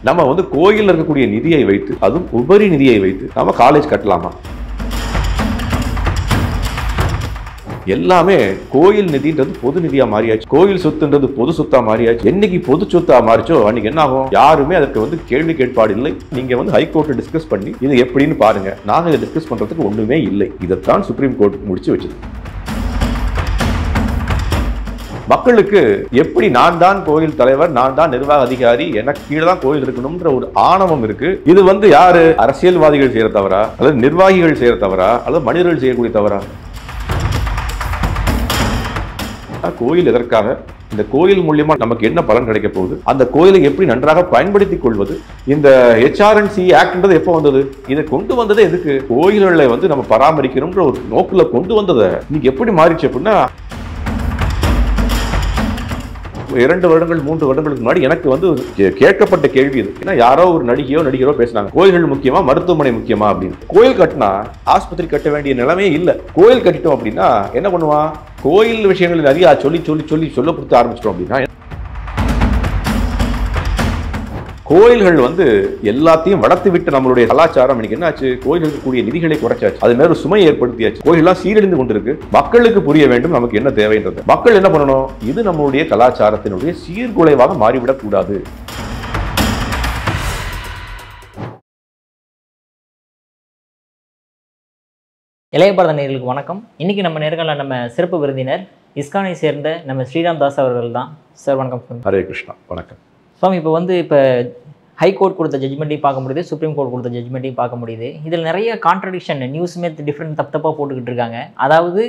நம்ம வந்து கோயில் இருக்கக்கூடிய நிதியை வைத்து, அதுவும் உபரி நிதியை வைத்து நம்ம காலேஜ் கட்டலாமா? எல்லாமே கோயில் நிதின்றது பொது நிதியா மாறியாச்சு. கோயில் சொத்துன்றது பொது சொத்தா மாறியாச்சு. என்னைக்கு பொது சொத்தா மாறிச்சோ அன்னைக்கு என்ன ஆகும்? யாருமே அதற்கு வந்து கேள்வி கேட்பாடு இல்லை. நீங்க வந்து ஹைகோர்ட் டிஸ்கஸ் பண்ணி இது எப்படின்னு பாருங்க. நாங்க இதை டிஸ்கஸ் பண்றதுக்கு ஒண்ணுமே இல்லை. இதைத்தான் சுப்ரீம் கோர்ட் முடிச்சு வச்சது. மக்களுக்கு எப்படி நான் தான் கோயில் தலைவர், நான் தான் நிர்வாக அதிகாரி, எனக்கு கீழே தான் கோயில் இருக்கணும்ன்ற ஒரு ஆணவம் இருக்கு. இது வந்து யாரு? அரசியல்வாதிகள் செய்யற தவறா, அல்லது நிர்வாகிகள் செய்யற தவறா, அல்லது மனிதர்கள் செய்யக்கூடிய தவறா? கோயில் எதற்காக? இந்த கோயில் மூலியமா நமக்கு என்ன பலன் கிடைக்க போகுது? அந்த கோயிலை எப்படி நன்றாக பயன்படுத்திக் கொள்வது? இந்த HRNC ஆக்ட்ன்றது எப்போ வந்தது? இதை கொண்டு வந்ததே எதுக்கு? கோயில்களை வந்து நம்ம பராமரிக்கணும்ன்ற ஒரு நோக்குல கொண்டு வந்ததை இன்னைக்கு எப்படி மாறிச்சு அப்படின்னா, 2 வருடங்கள் 3 வருடங்களுக்கு முன்னாடி எனக்கு வந்து கேட்கப்பட்ட கேள்வி இது. ஏன்னா யாரோ ஒரு நடிகரோ பேசினாங்க, கோயில்கள் முக்கியமா மருத்துவமனை முக்கியமா அப்படின்னு. கோயில் கட்டினா ஆஸ்பத்திரி கட்ட வேண்டிய நிலைமையே இல்லை. கோயில் கட்டிட்டோம் அப்படின்னா என்ன பண்ணுவான்? கோயில் விஷயங்கள் நிறைய சொல்ல கொடுத்து ஆரம்பிச்சிட்டோம் அப்படின்னா, கோயில்கள் வந்து எல்லாத்தையும் வளர்த்து விட்டு நம்மளுடைய கலாச்சாரம் இன்னைக்கு என்னாச்சு? கோயில்களுக்கு கூடிய நிதிகளை குறைச்சாச்சு. அது மேல சுமை ஏற்படுத்தியாச்சு. கோயிலெல்லாம் சீரழிந்து கொண்டிருக்கு. மக்களுக்கு புரிய வேண்டும் நமக்கு என்ன தேவைன்றது. மக்கள் என்ன பண்ணணும்? இது நம்மளுடைய கலாச்சாரத்தினுடைய சீர்குலைவாக மாறிவிடக் கூடாது. இளைய பாரத நேயர்களுக்கு வணக்கம். இன்னைக்கு நம்ம நேர்காணல நம்ம சிறப்பு விருந்தினர் இஸ்கானை சேர்ந்த நம்ம ஸ்ரீராம் தாஸ் அவர்கள் தான். சார் வணக்கம். ஹரே கிருஷ்ணா. வணக்கம் சுவாமி. இப்போ ஹைகோர்ட் கொடுத்த ஜட்ஜ்மெண்ட்டையும் பார்க்க முடியுது, சுப்ரீம் கோர்ட் கொடுத்த ஜட்ஜ்மெண்ட்டையும் பார்க்க முடியுது. இதில் நிறைய கான்ட்ரடிக்ஷன், நியூஸுமே டிஃப்ரெண்ட் தப்பாக போட்டுக்கிட்டு இருக்காங்க. அதாவது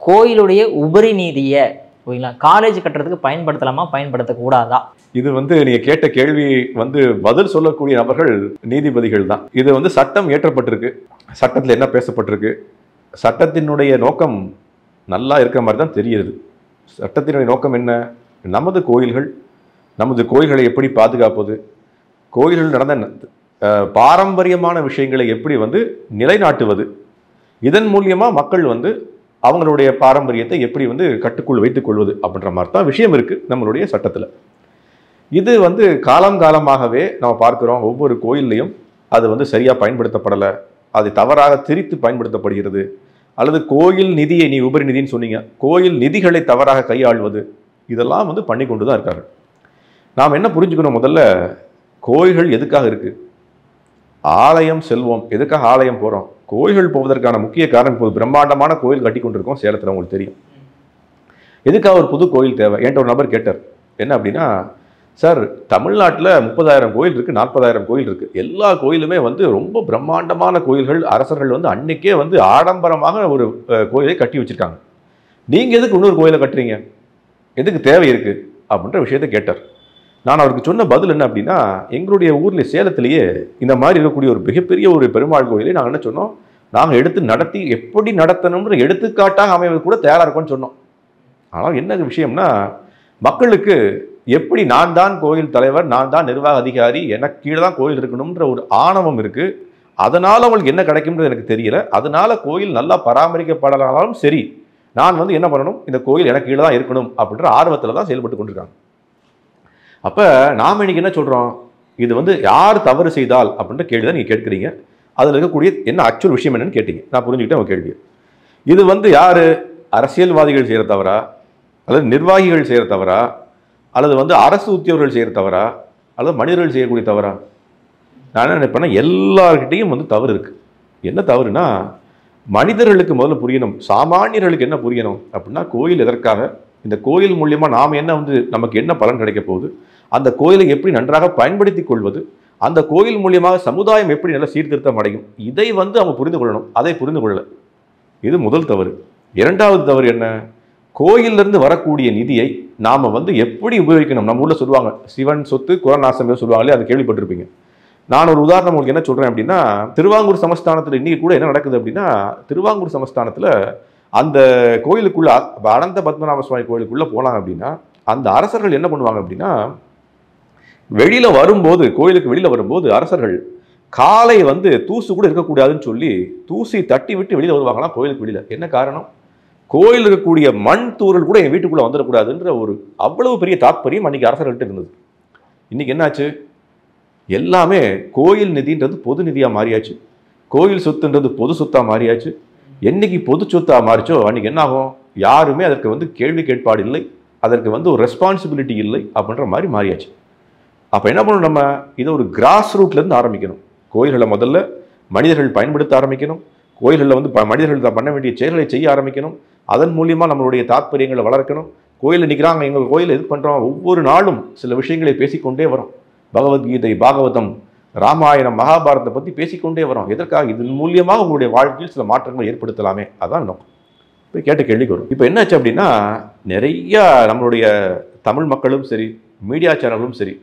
கோயிலுடைய உபரி நீதியை ஓகேங்களா காலேஜ் கட்டுறதுக்கு பயன்படுத்தலாமா, பயன்படுத்தக்கூடாதா? இது வந்து நீங்க கேட்ட கேள்வி வந்து பதில் சொல்லக்கூடிய நபர்கள் நீதிபதிகள் தான். இது வந்து சட்டம் இயற்றப்பட்டிருக்கு. சட்டத்தில் என்ன பேசப்பட்டிருக்கு? சட்டத்தினுடைய நோக்கம் நல்லா இருக்கிற மாதிரி தான் தெரியுது. சட்டத்தினுடைய நோக்கம் என்ன? நமது கோயில்களை எப்படி பாதுகாப்பது, கோயில்கள் நடந்த பாரம்பரியமான விஷயங்களை எப்படி வந்து நிலைநாட்டுவது, இதன் மூலியமா மக்கள் வந்து அவங்களுடைய பாரம்பரியத்தை எப்படி வந்து கட்டுக்குள் வைத்துக் கொள்வது அப்படின்ற மாதிரி தான் விஷயம் இருக்கு நம்மளுடைய சட்டத்தில். இது வந்து காலமாகவே நம்ம பார்க்கிறோம். ஒவ்வொரு கோயில்லையும் அது வந்து சரியா பயன்படுத்தப்படலை, அது தவறாக திரித்து பயன்படுத்தப்படுகிறது. அல்லது கோயில் நிதியை, நீ உபரி நிதின்னு சொன்னீங்க, கோயில் நிதிகளை தவறாக கையாள்வது, இதெல்லாம் வந்து பண்ணி கொண்டு தான் இருக்காங்க. நாம் என்ன புரிஞ்சுக்கணும்? முதல்ல கோயில்கள் எதுக்காக இருக்கு? ஆலயம் செல்வோம். எதுக்காக ஆலயம் போகிறோம்? கோயில்கள் போவதற்கான முக்கிய காரணம், இப்போது பிரம்மாண்டமான கோயில் கட்டி கொண்டிருக்கோம் சேலத்தில், உங்களுக்கு தெரியும். எதுக்காக ஒரு புது கோயில் தேவை? என்கிட்ட ஒரு நபர் கேட்டார். என்ன அப்படின்னா, சார் தமிழ்நாட்டில் 30,000 கோயில் இருக்குது, 40,000 கோயில் இருக்குது. எல்லா கோயிலுமே வந்து ரொம்ப பிரம்மாண்டமான கோயில்கள். அரசர்கள் வந்து அன்னைக்கே வந்து ஆடம்பரமாக ஒரு கோயிலை கட்டி வச்சுருக்காங்க. நீங்கள் எதுக்கு இன்னொரு கோயிலை கட்டுறீங்க? எதுக்கு தேவை இருக்குது அப்படின்ற விஷயத்தை கேட்டார். நான் அவருக்கு சொன்ன பதில் என்ன அப்படின்னா, எங்களுடைய ஊரில் சேலத்திலேயே இந்த மாதிரி இருக்கக்கூடிய ஒரு மிகப்பெரிய ஒரு பெருமாள் கோயிலை நாங்கள் என்ன சொன்னோம், நாங்கள் எடுத்து நடத்தி எப்படி நடத்தணும்ன்ற எடுத்துக்காட்டாக அமைவது கூட தயாராக இருக்கோம்னு சொன்னோம். ஆனால் என்ன விஷயம்னா, மக்களுக்கு எப்படி நான் தான் கோயில் தலைவர், நான் தான் நிர்வாக அதிகாரி, எனக்கு கீழே தான் கோயில் இருக்கணும்ன்ற ஒரு ஆணவம் இருக்கு. அதனால அவங்களுக்கு என்ன கிடைக்கும்ன்றது எனக்கு தெரியல. அதனால கோயில் நல்லா பராமரிக்கப்படலாலும் சரி, நான் வந்து என்ன பண்ணணும், இந்த கோயில் எனக்கு கீழே தான் இருக்கணும் அப்படின்ற ஆர்வத்தில் தான் செயல்பட்டு கொண்டிருக்காங்க. அப்போ நாம் இன்னைக்கு என்ன சொல்கிறோம்? இது வந்து யார் தவறு செய்தால் அப்படின்ற கேள்வி தான் நீங்கள் கேட்குறீங்க. அதில் இருக்கக்கூடிய என்ன ஆக்சுவல் விஷயம் என்னன்னு கேட்டீங்க. நான் புரிஞ்சுக்கிட்டேன் உங்கள் கேள்வி. இது வந்து யார்? அரசியல்வாதிகள் செய்கிற தவறா, அல்லது நிர்வாகிகள் செய்கிற தவறா, அல்லது வந்து அரசு உத்தியோகர்கள் செய்கிற தவறா, அல்லது மனிதர்கள் செய்யக்கூடிய தவறா? நான் என்ன நினைப்பேன்னா, எல்லார்கிட்டையும் வந்து தவறு இருக்குது. என்ன தவறுனா, மனிதர்களுக்கு முதல்ல புரியணும், சாமானியர்களுக்கு என்ன புரியணும் அப்படின்னா, கோயில் எதற்காக, இந்த கோயில் மூலியமா நாம் என்ன வந்து நமக்கு என்ன பலன் கிடைக்க போகுது, அந்த கோயிலை எப்படி நன்றாக பயன்படுத்திக் கொள்வது, அந்த கோயில் மூலியமாக சமுதாயம் எப்படி நல்ல சீர்திருத்தம் அடையும், இதை வந்து அவங்க புரிந்து கொள்ளணும். அதை புரிந்து கொள்ளல. இது முதல் தவறு. இரண்டாவது தவறு என்ன? கோயிலிருந்து வரக்கூடிய நிதியை நாம் வந்து எப்படி உபயோகிக்கணும்? நம்ம ஊரில் சொல்லுவாங்க, சிவன் சொத்து குரநாசம் சொல்லுவாங்களே, அதை கேள்விப்பட்டிருப்பீங்க. நான் ஒரு உதாரணம் உங்களுக்கு என்ன சொல்கிறேன் அப்படின்னா, திருவாங்கூர் சமஸ்தானத்தில் இன்றைக்கி கூட என்ன நடக்குது அப்படின்னா, திருவாங்கூர் சமஸ்தானத்தில் அந்த கோயிலுக்குள்ள, அனந்த பத்மநாப சுவாமி கோயிலுக்குள்ளே போனாங்க அப்படின்னா, அந்த அரசர்கள் என்ன பண்ணுவாங்க அப்படின்னா, வெளியில் வரும்போது, கோயிலுக்கு வெளியில் வரும்போது அரசர்கள் காலை வந்து தூசு கூட இருக்கக்கூடாதுன்னு சொல்லி தூசி தட்டி விட்டு வெளியில் வருவாங்களாம் கோயிலுக்கு வெளியில். என்ன காரணம்? கோயில் இருக்கக்கூடிய மண் தூரல் கூட என் வீட்டுக்குள்ளே வந்துடக்கூடாதுன்ற ஒரு அவ்வளவு பெரிய தாற்பயம் அன்றைக்கி அரசர்கள்ட்ட இருந்தது. இன்றைக்கி என்னாச்சு? எல்லாமே கோயில் நிதின்றது பொது நிதியாக மாறியாச்சு, கோயில் சொத்துன்றது பொது சொத்தாக மாறியாச்சு. என்னைக்கு பொது சொத்தாக மாறிச்சோ அன்றைக்கி என்ன ஆகும், யாருமே அதற்கு கேள்வி கேட்பாடு இல்லை, அதற்கு ஒரு ரெஸ்பான்சிபிலிட்டி இல்லை அப்படின்ற மாதிரி மாறியாச்சு. அப்போ என்ன பண்ணணும், நம்ம இதை ஒரு கிராஸ் ரூட்லேருந்து ஆரம்பிக்கணும். கோயில்களை முதல்ல மனிதர்கள் பயன்படுத்த ஆரம்பிக்கணும், கோயில்களில் மனிதர்கள் பண்ண வேண்டிய செயல்களை செய்ய ஆரம்பிக்கணும், அதன் மூலியமாக நம்மளுடைய தாற்பயங்களை வளர்க்கணும். கோயிலில் நிற்கிறாங்க, எங்கள் கோயிலில் இது பண்ணுறோம், ஒவ்வொரு நாளும் சில விஷயங்களை பேசிக்கொண்டே வரோம். பகவத்கீதை, பாகவதம், ராமாயணம், மகாபாரதத்தை பற்றி பேசிக்கொண்டே வரோம். எதற்காக? இதன் மூலியமாக உங்களுடைய வாழ்க்கையில் சில மாற்றங்களை ஏற்படுத்தலாமே, அதான் நோக்கம். இப்போ கேட்ட கேள்விக்கு வரும். இப்போ என்னாச்சு அப்படின்னா, நிறைய நம்மளுடைய தமிழ் மக்களும் சரி, மீடியா சேனலும் சரி,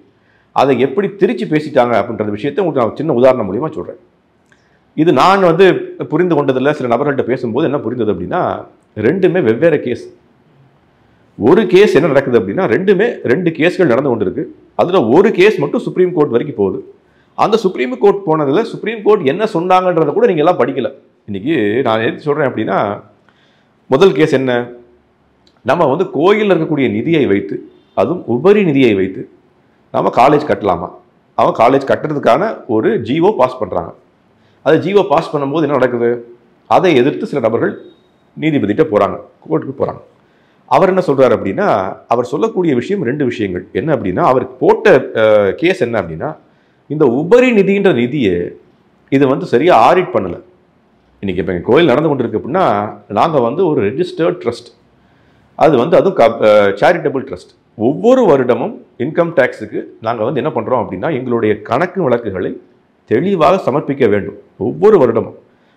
அதை எப்படி திரிச்சு பேசிட்டாங்க அப்படின்ற விஷயத்தை உங்களுக்கு நான் சின்ன உதாரணம் மூலியமாக சொல்கிறேன். இது நான் புரிந்து கொண்டதில்லை. சில நபர்கள்ட்ட பேசும்போது என்ன புரிந்தது அப்படின்னா, ரெண்டுமே வெவ்வேறு கேஸ். ஒரு கேஸ் என்ன நடக்குது அப்படின்னா, ரெண்டு கேஸ்கள் நடந்து கொண்டு இருக்கு. அதில் ஒரு கேஸ் மட்டும் சுப்ரீம் கோர்ட் வரைக்கும் போகுது. அந்த சுப்ரீம் கோர்ட் போனதில் சுப்ரீம் கோர்ட் என்ன சொன்னாங்கன்றதை கூட நீங்கள் எல்லாம் படிக்கல. இன்னைக்கு நான் எது சொல்கிறேன் அப்படின்னா, முதல் கேஸ் என்ன, நம்ம கோயிலில் இருக்கக்கூடிய நிதியை வைத்து, அதுவும் உபரி நிதியை வைத்து நம்ம காலேஜ் கட்டலாமா? அவன் காலேஜ் கட்டுறதுக்கான ஒரு ஜிஓ பாஸ் பண்ணுறாங்க. அதை ஜிஓ பாஸ் பண்ணும்போது என்ன நடக்குது, அதை எதிர்த்து சில நபர்கள் நீதிபதிகிட்ட போகிறாங்க, கோர்ட்டுக்கு போகிறாங்க. அவர் என்ன சொல்கிறார் அப்படின்னா, அவர் சொல்லக்கூடிய விஷயம் ரெண்டு விஷயங்கள். என்ன அப்படின்னா, அவருக்கு போட்ட கேஸ் என்ன அப்படின்னா, இந்த உபரி நிதின்ற நிதியை இது சரியாக ஆடிட் பண்ணலை. இன்றைக்கி இப்போ எங்கள் கோயில் நடந்து கொண்டு இருக்கு அப்படின்னா, நாங்கள் ஒரு ரெஜிஸ்டர்ட் ட்ரஸ்ட், அது அதுவும் சேரிட்டபிள் ட்ரஸ்ட். ஒவ்வொரு வருடமும் இன்கம் டேக்ஸுக்கு நாங்கள் என்ன பண்ணுறோம் அப்படின்னா, எங்களுடைய கணக்கு வழக்குகளை தெளிவாக சமர்ப்பிக்க வேண்டும். ஒவ்வொரு வருடமும்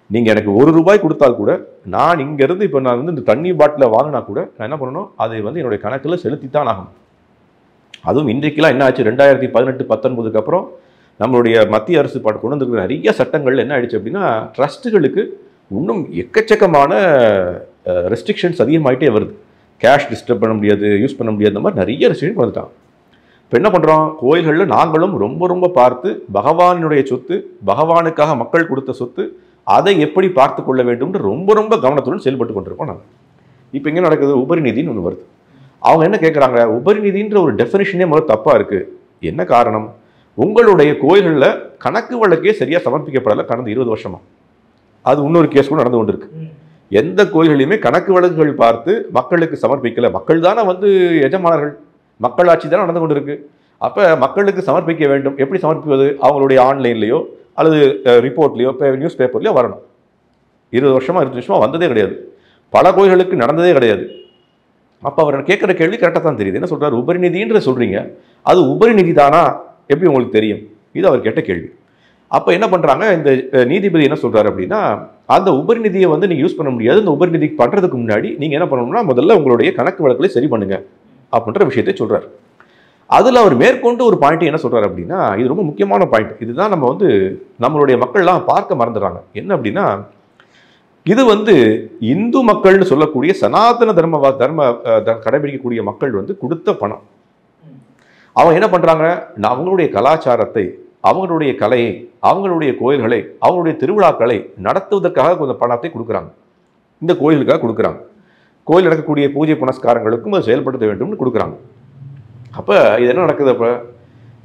நீங்கள் எனக்கு ₹1 கொடுத்தால் கூட, நான் இங்கேருந்து இப்போ நான் இந்த தண்ணி பாட்டில் வாங்கினா கூட நான் என்ன பண்ணணும், அதை என்னுடைய கணக்கில் செலுத்தித்தான் ஆகணும். அதுவும் இன்றைக்கெல்லாம் என்ன ஆச்சு, 2018-19 அப்புறம் நம்மளுடைய மத்திய அரசு கொண்டு வந்திருக்கிற நிறைய சட்டங்கள் என்ன ஆயிடுச்சு அப்படின்னா, ட்ரஸ்ட்டுகளுக்கு இன்னும் எக்கச்சக்கமான ரெஸ்ட்ரிக்ஷன்ஸ் அதிகமாகிட்டே வருது. கேஷ் டிஸ்டர்ப் பண்ண முடியாது, யூஸ் பண்ண முடியாது, அந்த மாதிரி நிறைய ரெஸ்ட்ரிக்ஷன் வந்துட்டாங்க. இப்போ என்ன பண்ணுறோம், கோயில்களில் நாங்களும் ரொம்ப பார்த்து பகவானுடைய சொத்து, பகவானுக்காக மக்கள் கொடுத்த சொத்து, அதை எப்படி பார்த்து கொள்ள வேண்டும் ரொம்ப கவனத்துடன் செயல்பட்டு கொண்டிருக்கோம் நாங்கள். இப்போ எங்கே நடக்குது, உபரி நிதின்னு ஒன்று வருது. அவங்க என்ன கேட்குறாங்க, உபரி நிதின்ற ஒரு டெஃபினிஷனே முதல்ல தப்பாக இருக்குது. என்ன காரணம், உங்களுடைய கோயில்களில் கணக்கு வழக்கே சரியாக சமர்ப்பிக்கப்படலை கடந்த 20 வருஷமாக. அது இன்னொரு கேஸ் கூட நடந்து கொண்டு இருக்கு. எந்த கோயில்களையுமே கணக்கு வழக்குகள் பார்த்து மக்களுக்கு சமர்ப்பிக்கலை. மக்கள் தானே எஜமானர்கள், மக்களாட்சி தானே நடந்து கொண்டு இருக்கு. அப்போ மக்களுக்கு சமர்ப்பிக்க வேண்டும். எப்படி சமர்ப்பிப்பது, அவங்களுடைய ஆன்லைன்லேயோ அல்லது ரிப்போர்ட்லேயோ நியூஸ் பேப்பர்லேயோ வரணும். 20 வருஷமாக வந்ததே கிடையாது. பல கோயில்களுக்கு நடந்ததே கிடையாது. அப்போ அவர் கேட்குற கேள்வி கரெக்டாக தான் தெரியுது. என்ன சொல்கிறார், உபரி நிதின்ற சொல்கிறீங்க, அது உபரி நிதி தானா, எப்படி உங்களுக்கு தெரியும்? இது அவர் கேட்ட கேள்வி. அப்போ என்ன பண்ணுறாங்க, இந்த நீதிபதி என்ன சொல்கிறார் அப்படின்னா, அந்த உபரி நிதியை நீங்கள் யூஸ் பண்ண முடியாது. இந்த உபரி நிதி பண்ணுறதுக்கு முன்னாடி நீங்கள் என்ன பண்ணணும்னா, முதல்ல உங்களுடைய கணக்கு வழக்குகளை சரி பண்ணுங்க அப்படின்ற விஷயத்தை சொல்கிறார். அதில் அவர் மேற்கொண்டு ஒரு பாயிண்ட் என்ன சொல்கிறார் அப்படின்னா, இது ரொம்ப முக்கியமான பாயிண்ட். இதுதான் நம்ம நம்மளுடைய மக்கள்லாம் பார்க்க மறந்துடுறாங்க. என்ன அப்படின்னா, இது இந்து மக்கள்னு சொல்லக்கூடிய சனாதன தர்ம கடைபிடிக்கக்கூடிய மக்கள் கொடுத்த பணம். அவங்க என்ன பண்ணுறாங்க, அவங்களுடைய கலாச்சாரத்தை, அவங்களுடைய கலையை, அவங்களுடைய கோயில்களை, அவங்களுடைய திருவிழாக்களை நடத்துவதற்காக கொஞ்சம் பணத்தை கொடுக்குறாங்க. இந்த கோயிலுக்காக கொடுக்குறாங்க. கோயில் நடக்கக்கூடிய பூஜை புனஸ்காரங்களுக்கும் அதை செயல்படுத்த வேண்டும்னு கொடுக்குறாங்க. அப்போ இது என்ன நடக்குது, அப்போ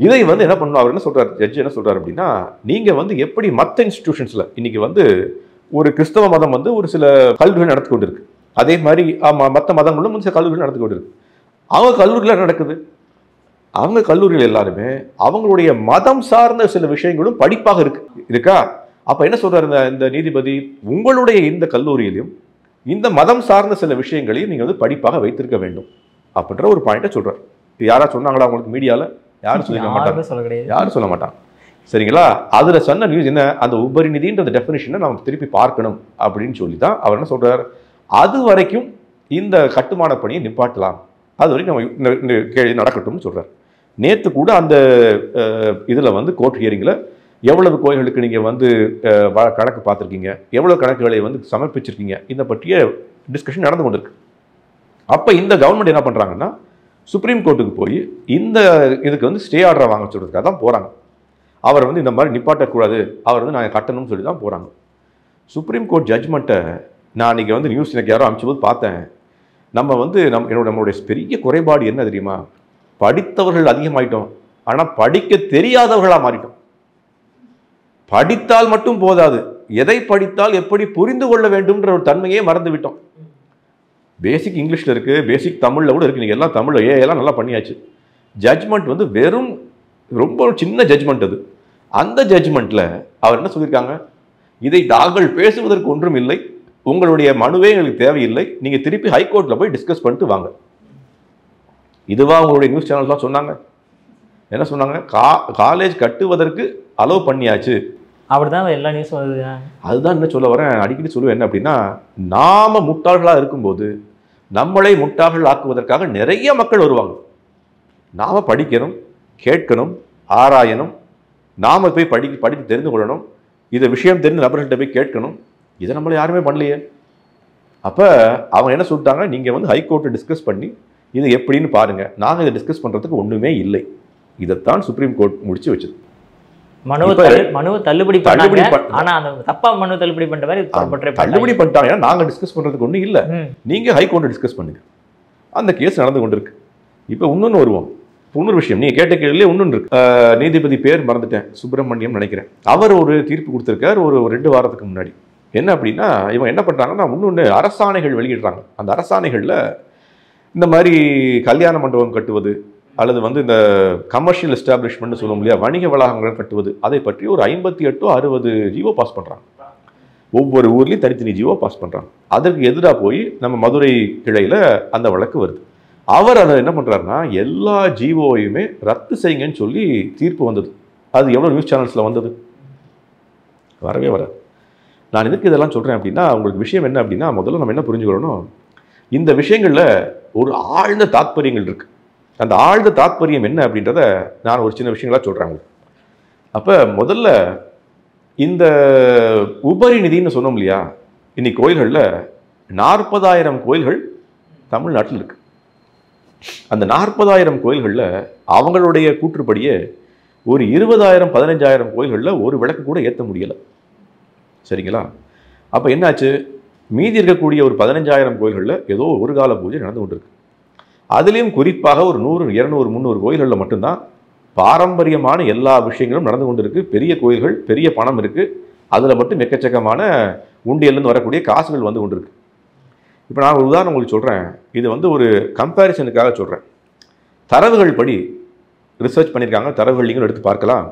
இதை என்ன பண்ணணும், அவர் என்ன சொல்கிறார், ஜட்ஜ் என்ன சொல்கிறார் அப்படின்னா, நீங்கள் எப்படி மற்ற இன்ஸ்டிடியூஷன்ஸில் இன்றைக்கி ஒரு கிறிஸ்தவ மதம் ஒரு சில கல்லூரிகள் நடத்தி கொண்டு இருக்கு, அதே மாதிரி மற்ற மதங்களும் சில கல்லூரிகள் நடத்தி கொண்டு இருக்கு. அவங்க கல்லூரியில் நடக்குது, அவங்க கல்லூரிகள் எல்லாருமே அவங்களுடைய மதம் சார்ந்த சில விஷயங்களும் படிப்பாக இருக்கா. அப்போ என்ன சொல்கிறார் இந்த நீதிபதி, உங்களுடைய இந்த கல்லூரியிலையும் இந்த மதம் சார்ந்த சில விஷயங்களையும் நீங்கள் படிப்பாக வைத்திருக்க வேண்டும் அப்படின்ற ஒரு பாயிண்ட்டை சொல்கிறார். யாரா சொன்னாங்களா உங்களுக்கு மீடியாவில்? யாரும் சொல்லிக்க மாட்டாங்க, யாரும் சொல்ல மாட்டாங்க. சரிங்களா? அதில் சொன்ன நியூஸ் என்ன, அந்த உபரி நிதின்ற டெஃபினிஷனை நம்ம திருப்பி பார்க்கணும் அப்படின்னு சொல்லி தான் அவர் என்ன சொல்கிறார், அது வரைக்கும் இந்த கட்டுமான பணியை நிப்பாட்டலாம், அது வரைக்கும் நம்ம இந்த கேள்வி நடக்கட்டும்னு சொல்கிறார். நேற்று கூட அந்த இதில் கோர்ட் ஹியரிங்கில் எவ்வளவு கோயில்களுக்கு நீங்கள் கணக்கு பார்த்துருக்கீங்க, எவ்வளோ கணக்குகளை சமர்ப்பிச்சிருக்கீங்க, இதை பற்றிய டிஸ்கஷன் நடந்து கொண்டிருக்கு. அப்போ இந்த கவர்மெண்ட் என்ன பண்ணுறாங்கன்னா, சுப்ரீம் கோர்ட்டுக்கு போய் இந்த இதுக்கு ஸ்டே ஆர்டரை வாங்க சொல்கிறதுக்காக தான் போகிறாங்க. அவர் இந்த மாதிரி நிப்பாட்டக்கூடாது, அவர் நாங்கள் கட்டணும்னு சொல்லி தான் போகிறாங்க. சுப்ரீம் கோர்ட் ஜட்ஜ்மெண்ட்டை நான் இன்றைக்கி நியூஸ் எனக்கு யாரோ அனுப்பிச்சபோது பார்த்தேன். நம்ம நம்மளுடைய பெரிய குறைபாடு என்ன தெரியுமா, படித்தவர்கள் அதிகமாயிட்டோம், ஆனால் படிக்க தெரியாதவர்களாக மாறிட்டோம். படித்தால் மட்டும் போதாது, எதை படித்தால் எப்படி புரிந்து கொள்ள வேண்டும்ன்ற ஒரு தன்மையே மறந்து விட்டோம். பேசிக் இங்கிலீஷில் இருக்குது, பேசிக் தமிழில் கூட இருக்குது. நீங்கள் எல்லாம் தமிழ் எல்லாம் நல்லா பண்ணியாச்சு. ஜட்ஜ்மெண்ட் வந்து வெறும் ரொம்ப சின்ன ஜட்ஜ்மெண்ட் அது. அந்த ஜட்ஜ்மெண்ட்டில் அவர் என்ன சொல்லியிருக்காங்க, இதை தாங்கள் பேசுவதற்கு ஒன்றும் இல்லை, உங்களுடைய மனுவே எங்களுக்கு தேவையில்லை, நீங்கள் திருப்பி ஹைகோர்ட்டில் போய் டிஸ்கஸ் பண்ணிட்டு வாங்க. இதுவா உங்களுடைய நியூஸ் சேனல்ஸ்லாம் சொன்னாங்க? என்ன சொன்னாங்க? காலேஜ் கட்டுவதற்கு அலோவ் பண்ணியாச்சு. அப்படிதான் எல்லா நியூஸும் வருது. அதுதான் என்ன சொல்ல வரேன், அடிக்கடி சொல்லுவேன். என்ன அப்படின்னா, நாம முட்டாள்களாக இருக்கும்போது நம்மளை முட்டாள்கள் ஆக்குவதற்காக நிறைய மக்கள் வருவாங்க. நாம படிக்கணும், கேட்கணும், ஆராயணும், நாம போய் படித்து தெரிந்து கொள்ளணும், இதை விஷயம் தெரிஞ்ச நபர்கள்ட்ட போய் கேட்கணும். இதை நம்மளை யாருமே பண்ணலையே. அப்போ அவங்க என்ன சொல்லிட்டாங்க, நீங்கள் வந்து ஹைகோர்ட்டை டிஸ்கஸ் பண்ணி இது எப்படின்னு பாருங்க, நாங்கள் இதை டிஸ்கஸ் பண்ணுறதுக்கு ஒன்றுமே இல்லை. இதைத்தான் சுப்ரீம் கோர்ட் முடிச்சு வச்சது. மனுவை தள்ளுபடி பண்ணாங்க. ஆனா அந்த தப்பா மனு தள்ளுபடி பண்ற மாதிரி தள்ளுபடி பண்ணிட்டாங்க. நாங்க டிஸ்கஸ் பண்றதுக்கு ஒன்றும் இல்லை, நீங்க ஹைகோர்ட்டை டிஸ்கஸ் பண்ணுங்க. அந்த கேஸ் நடந்து கொண்டிருக்கு. இப்போ இன்னொன்று வருவோம். இன்னொரு விஷயம், நீங்க கேட்ட கேள்வியிலே இன்னொன்று இருக்கு. நீதிபதி பேர் மறந்துட்டேன், சுப்பிரமணியம் நினைக்கிறேன். அவர் ஒரு தீர்ப்பு கொடுத்திருக்கார் ஒரு 2 வாரத்துக்கு முன்னாடி. என்ன அப்படின்னா, இவங்க என்ன பண்றாங்கன்னா, இன்னொன்று அரசாணைகள் வெளியிடுறாங்க. அந்த அரசாணைகள்ல இந்த மாதிரி கல்யாண மண்டபம் கட்டுவது அல்லது வந்து இந்த கமர்ஷியல் எஸ்டாப்ளிஷ்மெண்ட் சொல்லுவோம் இல்லையா, வணிக வளாகங்கள் கட்டுவது, அதை பற்றி ஒரு 58 60 ஜிஓ பாஸ் பண்றாங்க. ஒவ்வொரு ஊர்லேயும் தனித்தனி ஜிஓ பாஸ் பண்றாங்க. அதற்கு எதிராக போய் நம்ம மதுரை கிளையில அந்த வழக்கு வருது. அவர் அதை என்ன பண்றாருன்னா, எல்லா ஜிஓயுமே ரத்து செய்யுங்கன்னு சொல்லி தீர்ப்பு வந்தது. அது எவ்வளோ நியூஸ் சேனல்ஸ்ல வந்தது? வரவே வராது. நான் எதுக்கு இதெல்லாம் சொல்றேன் அப்படின்னா, உங்களுக்கு விஷயம் என்ன அப்படின்னா, முதல்ல நம்ம என்ன புரிஞ்சுக்கணும், இந்த விஷயங்கள்ல ஒரு ஆழ்ந்த தாத்பரியங்கள் இருக்கு. அந்த ஆழ்ந்த தாத்பரியம் என்ன அப்படின்றத நான் ஒரு சின்ன விஷயங்களா சொல்றாங்க. அப்ப முதல்ல இந்த உபரி நிதின்னு சொன்னோம் இல்லையா, இன்னைக்கு கோயில்களில் 40,000 கோயில்கள் தமிழ்நாட்டில் இருக்கு. அந்த 40,000 கோயில்களில் அவங்களுடைய கூற்றுப்படியே ஒரு 20,000 15,000 கோயில்களில் ஒரு விளக்கு கூட ஏற்ற முடியலை. சரிங்களா? அப்போ என்னாச்சு, மீதி இருக்கக்கூடிய ஒரு 15,000 கோயில்களில் ஏதோ ஒரு கால பூஜை நடந்து கொண்டிருக்கு. அதுலேயும் குறிப்பாக ஒரு 100 200 300 கோயில்களில் மட்டும்தான் பாரம்பரியமான எல்லா விஷயங்களும் நடந்து கொண்டு இருக்கு. பெரிய கோயில்கள், பெரிய பணம் இருக்கு, அதில் மட்டும் எக்கச்சக்கமான உண்டியல்லேருந்து வரக்கூடிய காசுகள் வந்து கொண்டு இருக்கு. இப்போ நான் ஒரு உதாரணம் உங்களுக்கு சொல்கிறேன். இது வந்து ஒரு கம்பேரிசனுக்காக சொல்கிறேன். தரவுகள் படி ரிசர்ச் பண்ணியிருக்காங்க, தரவுகள் நீங்கள் எடுத்து பார்க்கலாம்.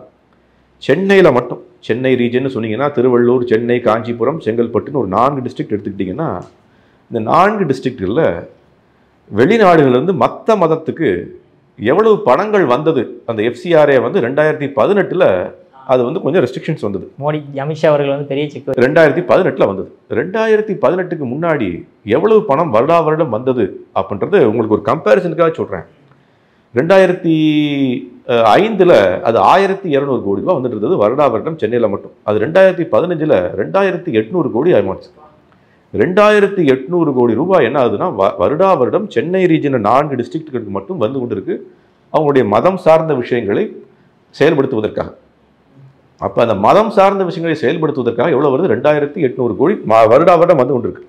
சென்னையில் மட்டும், சென்னை ரீஜன் சொன்னீங்கன்னா திருவள்ளூர், சென்னை, காஞ்சிபுரம், செங்கல்பட்டுன்னு ஒரு 4 டிஸ்ட்ரிக்ட் எடுத்துக்கிட்டிங்கன்னா, இந்த 4 டிஸ்ட்ரிக்டில் வெளிநாடுகளிலிருந்து மற்ற மதத்துக்கு எவ்வளவு பணங்கள் வந்தது, அந்த எஃப்சிஆர்ஏ வந்து 2018 அது வந்து கொஞ்சம் ரெஸ்ட்ரிக்ஷன்ஸ் வந்தது. மோடி அமித்ஷா அவர்கள் வந்து பெரிய செக் 2018 வந்தது. 2018க்கு முன்னாடி எவ்வளவு பணம் வருடா வருடம் வந்தது அப்படின்றது உங்களுக்கு ஒரு கம்பேரிசனுக்காக சொல்கிறேன். 2005 அது 1200 கோடி ரூபாய் வந்துட்டு இருந்தது வருடா வருடம் சென்னையில் மட்டும். அது 2015 2800 கோடி ஆயிடுச்சு. 2800 கோடி ரூபாய் என்ன ஆகுதுன்னா, வருடா வருடம் சென்னை ரீஜன் 4 டிஸ்ட்ரிக்ட்டுகளுக்கு மட்டும் வந்து கொண்டு இருக்கு, அவங்களுடைய மதம் சார்ந்த விஷயங்களை செயல்படுத்துவதற்காக. அப்போ அந்த மதம் சார்ந்த விஷயங்களை செயல்படுத்துவதற்காக எவ்வளோ வருது? 2800 கோடி வருடா வருடம் வந்து கொண்டு இருக்கு.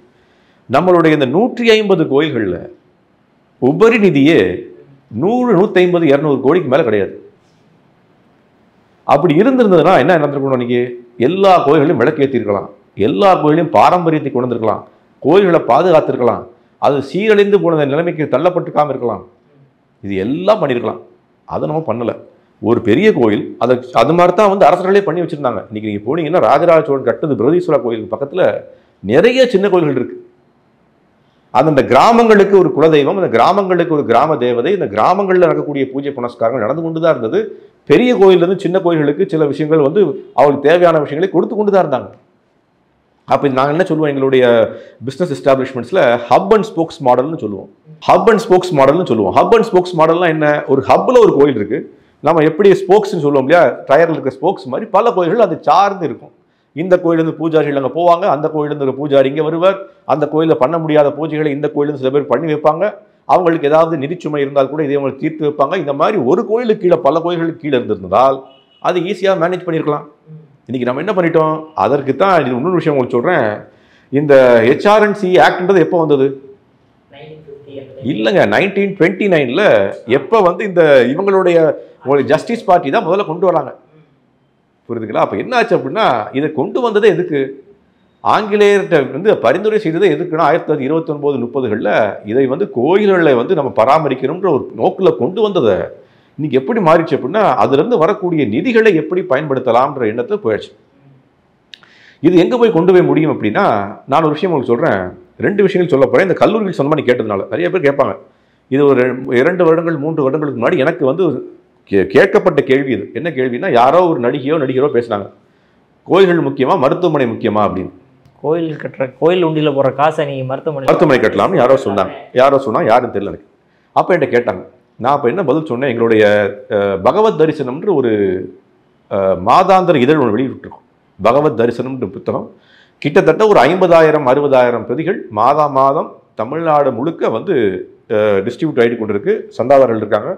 நம்மளுடைய இந்த 150 கோயில்களில் உபரி நிதியே 100 150 200 கோடிக்கு மேலே கிடையாது. அப்படி இருந்திருந்ததுன்னா என்ன நடந்திருக்கணும், இன்னைக்கு எல்லா கோயில்களையும் விளக்கேற்றிருக்கலாம், எல்லா கோயிலையும் பாரம்பரியத்தை கொண்டு வந்திருக்கலாம், கோயில்களை பாதுகாத்திருக்கலாம், அது சீரழிந்து போன நிலைமைக்கு தள்ளப்பட்டிருக்காமல் இருக்கலாம், இது எல்லாம் பண்ணியிருக்கலாம். அதை நம்ம பண்ணலை. ஒரு பெரிய கோயில் அது மாதிரி தான் வந்து அரசர்களே பண்ணி வச்சுருந்தாங்க. இன்றைக்கி நீங்கள் போனீங்கன்னா ராஜராஜ சோழன் கட்டுது பிரகதீஸ்வரா கோயிலுக்கு பக்கத்தில் நிறைய சின்ன கோயில்கள் இருக்குது. அது அந்த கிராமங்களுக்கு ஒரு குலதெய்வம், அந்த கிராமங்களுக்கு ஒரு கிராம தேவதை, இந்த கிராமங்களில் நடக்கக்கூடிய பூஜை புனஸ்காரங்கள் நடந்து கொண்டு தான் இருந்தது. பெரிய கோயிலேருந்து சின்ன கோயில்களுக்கு சில விஷயங்கள் வந்து அவங்களுக்கு தேவையான விஷயங்களை கொடுத்து கொண்டு தான் இருந்தாங்க. அப்போ நாங்கள் என்ன சொல்லுவோம், எங்களுடைய பிஸ்னஸ் எஸ்டாப்ளிஷ்மெண்ட்ஸில் ஹப் அண்ட் ஸ்போக்ஸ் மாடல்னு சொல்லுவோம். ஹப் அண்ட் ஸ்போக்ஸ் மாடல்னு சொல்லுவோம். ஹப் அண்ட் ஸ்போக்ஸ் மாடல்னா என்ன, ஒரு ஹப்பில் ஒரு கோயில் இருக்குது, நம்ம எப்படி ஸ்போக்ஸ்ன்னு சொல்லுவோம் இல்லையா, டயரில் இருக்க ஸ்போக்ஸ் மாதிரி பல கோயில்கள் அது சார்ந்து இருக்கும். இந்த கோயிலேருந்து பூஜாரிகள் அங்கே போவாங்க, அந்த கோயிலேருந்து ஒரு பூஜாரி இங்கே வருவார், அந்த கோயிலில் பண்ண முடியாத பூஜைகளை இந்த கோயிலேருந்து சில பேர் பண்ணி வைப்பாங்க, அவங்களுக்கு ஏதாவது நிதிச்சுமை இருந்தால் கூட இதை அவங்களுக்கு தீர்த்து வைப்பாங்க. இந்த மாதிரி ஒரு கோயிலுக்கு கீழே பல கோயில்களுக்கு கீழே இருந்திருந்தால் அது ஈஸியாக மேனேஜ் பண்ணியிருக்கலாம். இன்றைக்கி நம்ம என்ன பண்ணிட்டோம், அதற்கு தான் இன்னொரு விஷயம் உங்களுக்கு சொல்கிறேன். இந்த HRNC ஆக்ட்ன்றது எப்போ வந்தது? இல்லைங்க 1929ல் எப்போ வந்து இந்த இவங்களுடைய ஜஸ்டிஸ் பார்ட்டி தான் முதல்ல கொண்டு வராங்க. புரியுதுங்களா? அப்போ என்ன ஆச்சு அப்படின்னா, இதை கொண்டு வந்ததே எதுக்கு? ஆங்கிலேயர்கிட்ட வந்து பரிந்துரை செய்ததே எதுக்குன்னா 1929, 30களில் இதை வந்து கோயில்களில் வந்து நம்ம பராமரிக்கணுன்ற ஒரு நோக்கில் கொண்டு வந்ததை இன்னைக்கு எப்படி மாறிச்சு அப்படின்னா, அதுலேருந்து வரக்கூடிய நிதிகளை எப்படி பயன்படுத்தலாம்ன்ற எண்ணத்தை போயிடுச்சு. இது எங்கே போய் கொண்டு போய் முடியும் அப்படின்னா, நான் ஒரு விஷயம் உங்களுக்கு சொல்கிறேன். 2 விஷயங்கள் சொல்ல போகிறேன். இந்த கல்லூரிகள் சொன்ன மாதிரி கேட்டதுனால நிறைய பேர் கேட்பாங்க. இது ஒரு 2 வருடங்கள் 3 வருடங்களுக்கு முன்னாடி எனக்கு வந்து கேட்கப்பட்ட கேள்வி. இது என்ன கேள்வினா, யாரோ ஒரு நடிகரோ பேசுனாங்க, கோயில்கள் முக்கியமா மருத்துவமனை முக்கியமா அப்படின்னு. கோயில் உண்டியில் போகிற காசை நீ மருத்துவமனை கட்டலாம்னு யாரோ சொன்னாங்க. யாருன்னு தெரியல எனக்கு. அப்போ என்கிட்ட கேட்டாங்க. நான் அப்போ என்ன பதில் சொன்னேன், எங்களுடைய பகவத் தரிசனம்ன்ற ஒரு மாதாந்திர இதழ் ஒன்று வெளியிட்டிருக்கோம். பகவத் தரிசனம்ன்ற புத்தகம் கிட்டத்தட்ட ஒரு 50,000-60,000 பிரதிகள் மாதம் தமிழ்நாடு முழுக்க வந்து டிஸ்ட்ரிபியூட் ஆகிட்டு கொண்டு இருக்கு. சந்தாதாரர்கள் இருக்காங்க,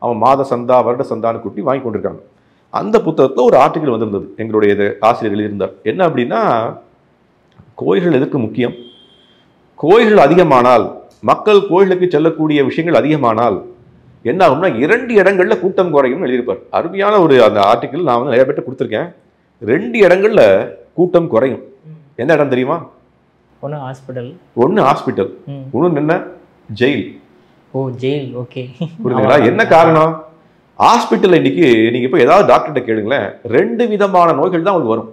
அவன் மாத சந்தா வருட சந்தான்னு கூட்டி வாங்கி கொண்டிருக்காங்க. அந்த புத்தகத்தில் ஒரு ஆர்டிக்கல் வந்திருந்தது. எங்களுடைய ஆசிரியர் எழுதியிருந்தார். என்ன அப்படின்னா, கோயில்கள் எதுக்கு முக்கியம், கோயில்கள் அதிகமானால், மக்கள் கோயிலுக்கு செல்லக்கூடிய விஷயங்கள் அதிகமானால் என்ன ஆகும்னா 2 இடங்கள்ல கூட்டம் குறையும் எழுதியிருப்பார். அருமையான ஒரு அந்த ஆர்டிக்கல் நான் வந்து நிறைய பேர்ட்ட கொடுத்துருக்கேன். 2 இடங்கள்ல கூட்டம் குறையும். எந்த இடம் தெரியுமா? ஒன்று ஹாஸ்பிட்டல், இன்னொன்று என்ன, ஜெயில். ஜெயில். ஓகே, புரியுதுங்களா? என்ன காரணம்? ஹாஸ்பிட்டல் இன்னைக்கு நீங்க இப்போ ஏதாவது டாக்டர்கிட்ட கேளுங்களேன், 2 விதமான நோய்கள் தான் உங்களுக்கு வரும்.